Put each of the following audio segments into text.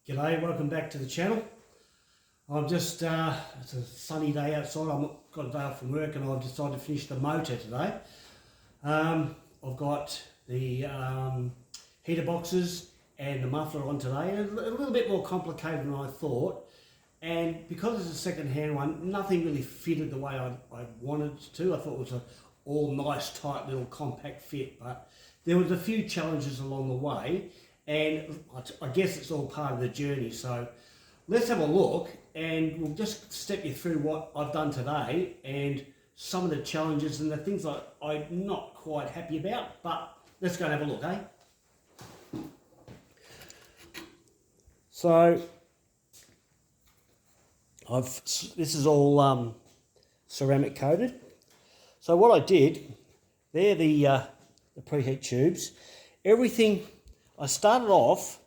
G'day, welcome back to the channel. I'm just, it's a sunny day outside. I've got a day off from work and I've decided to finish the motor today. I've got the heater boxes and the muffler on today. A little bit more complicated than I thought. And because it's a second-hand one, nothing really fitted the way I wanted it to. I thought it was a all nice, tight little compact fit, but there was a few challenges along the way. And I guess it's all part of the journey. So let's have a look and we'll just step you through what I've done today and some of the challenges and the things I'm not quite happy about. But let's go and have a look, eh? So this is all ceramic coated. So what I did, they're the preheat tubes. Everything. I started off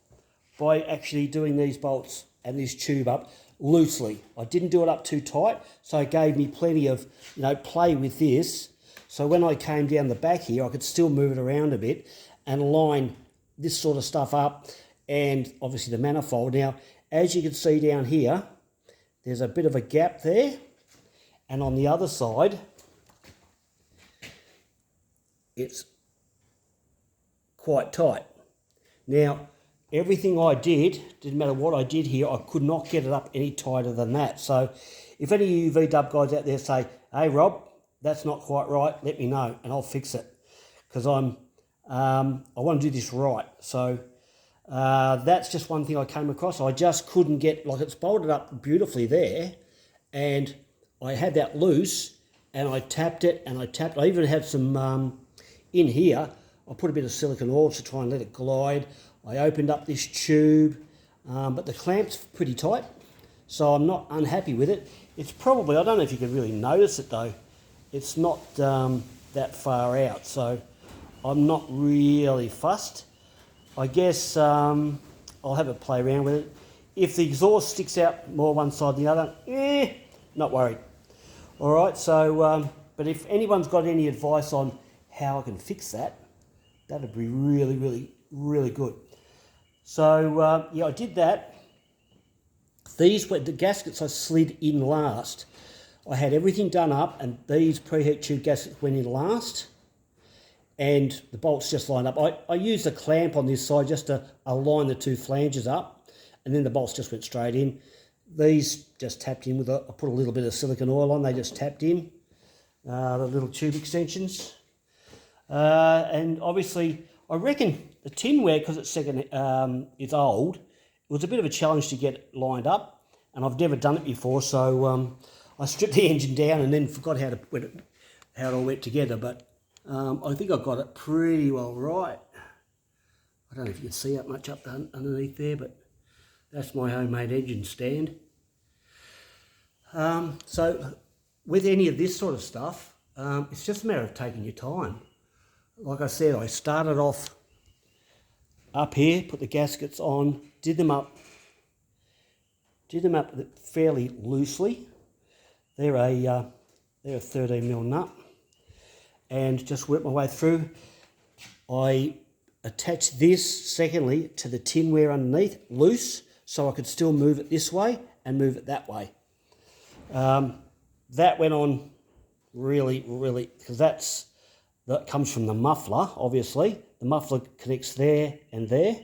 by actually doing these bolts and this tube up loosely. I didn't do it up too tight, so it gave me plenty of, play with this. So when I came down the back here, I could still move it around a bit and line this sort of stuff up and obviously the manifold. Now, as you can see down here, there's a bit of a gap there, and on the other side, it's quite tight. Now, everything I did, didn't matter what I did here, I could not get it up any tighter than that. So if any of you V-dub guys out there say, hey Rob, that's not quite right, let me know and I'll fix it. Because I want to do this right. So that's just one thing I came across. I just couldn't get, like it's bolted up beautifully there, and I had that loose and I tapped it and I tapped, I even had some in here. I put a bit of silicone oil to try and let it glide. I opened up this tube, but the clamp's pretty tight, so I'm not unhappy with it. It's probably, I don't know if you can really notice it though, it's not that far out, so I'm not really fussed. I guess I'll have a play around with it. If the exhaust sticks out more one side than the other, not worried. All right, so, but if anyone's got any advice on how I can fix that, that'd be really, really, really good. So, yeah, I did that. These were the gaskets I slid in last. I had everything done up, and these preheat tube gaskets went in last, and the bolts just lined up. I used a clamp on this side just to align the two flanges up, and then the bolts just went straight in. These just tapped in with I put a little bit of silicone oil on, they just tapped in, the little tube extensions. And obviously, I reckon the tinware, because it's it's old, it was a bit of a challenge to get lined up, and I've never done it before, so I stripped the engine down and then forgot how it all went together, but I think I got it pretty well right. I don't know if you can see that much up underneath there, but that's my homemade engine stand. So with any of this sort of stuff, it's just a matter of taking your time. Like I said, I started off up here, put the gaskets on, did them up fairly loosely. They're a 13mm nut, and just worked my way through. I attached this, secondly, to the tinware underneath, loose, so I could still move it this way and move it that way. That went on really, really, because that comes from the muffler, obviously. The muffler connects there and there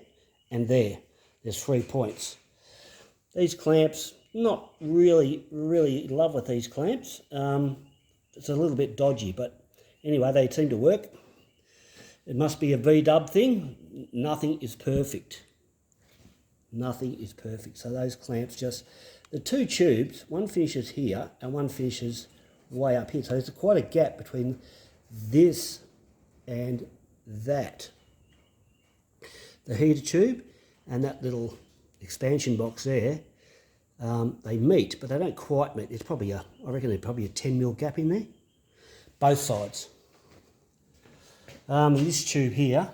and there. There's 3 points. These clamps, not really in love with these clamps. It's a little bit dodgy, but anyway, they seem to work. It must be a V-dub thing. Nothing is perfect. Nothing is perfect. So those clamps just, the two tubes, one finishes here and one finishes way up here. So there's quite a gap between this and that. The heater tube and that little expansion box there, they meet, but they don't quite meet. There's probably I reckon there's probably a 10mm gap in there, both sides. And this tube here,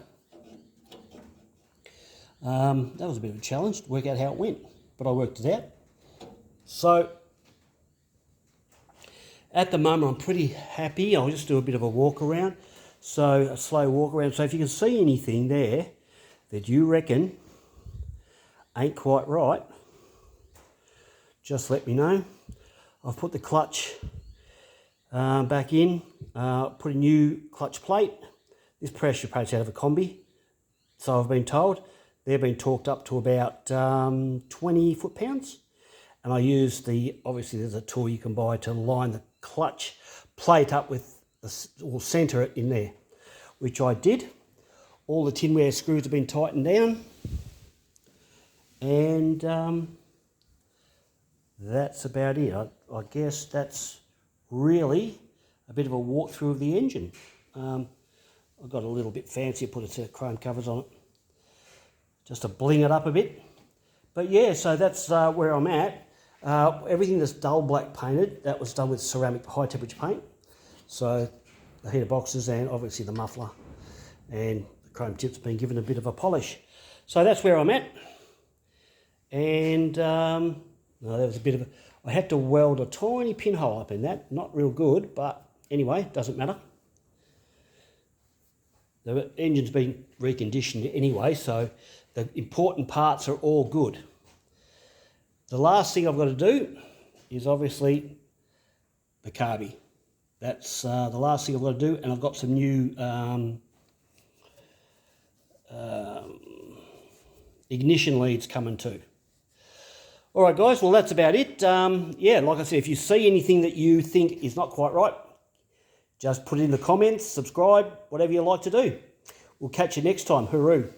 that was a bit of a challenge to work out how it went, but I worked it out. So at the moment, I'm pretty happy. I'll just do a bit of a walk around. So a slow walk around. So if you can see anything there that you reckon ain't quite right, just let me know. I've put the clutch back in, put a new clutch plate. This pressure plate's out of a combi, so I've been told. They've been torqued up to about 20 foot-pounds. And I use obviously there's a tool you can buy to line the clutch plate up with, or centre it in there, which I did. All the tinware screws have been tightened down. And that's about it. I guess that's really a bit of a walkthrough of the engine. I've got a little bit fancy, put a set of chrome covers on it, just to bling it up a bit. But yeah, so that's where I'm at. Everything that's dull black painted, that was done with ceramic high temperature paint. So the heater boxes and obviously the muffler and the chrome tips have been given a bit of a polish. So that's where I'm at. And no, there was a bit of I had to weld a tiny pinhole up in that. Not real good, but anyway, doesn't matter. The engine's been reconditioned anyway, so the important parts are all good. The last thing I've got to do is obviously the carby. That's the last thing I've got to do, and I've got some new ignition leads coming too. All right, guys, well, that's about it. Yeah, like I said, if you see anything that you think is not quite right, just put it in the comments, subscribe, whatever you like to do. We'll catch you next time. Hooroo.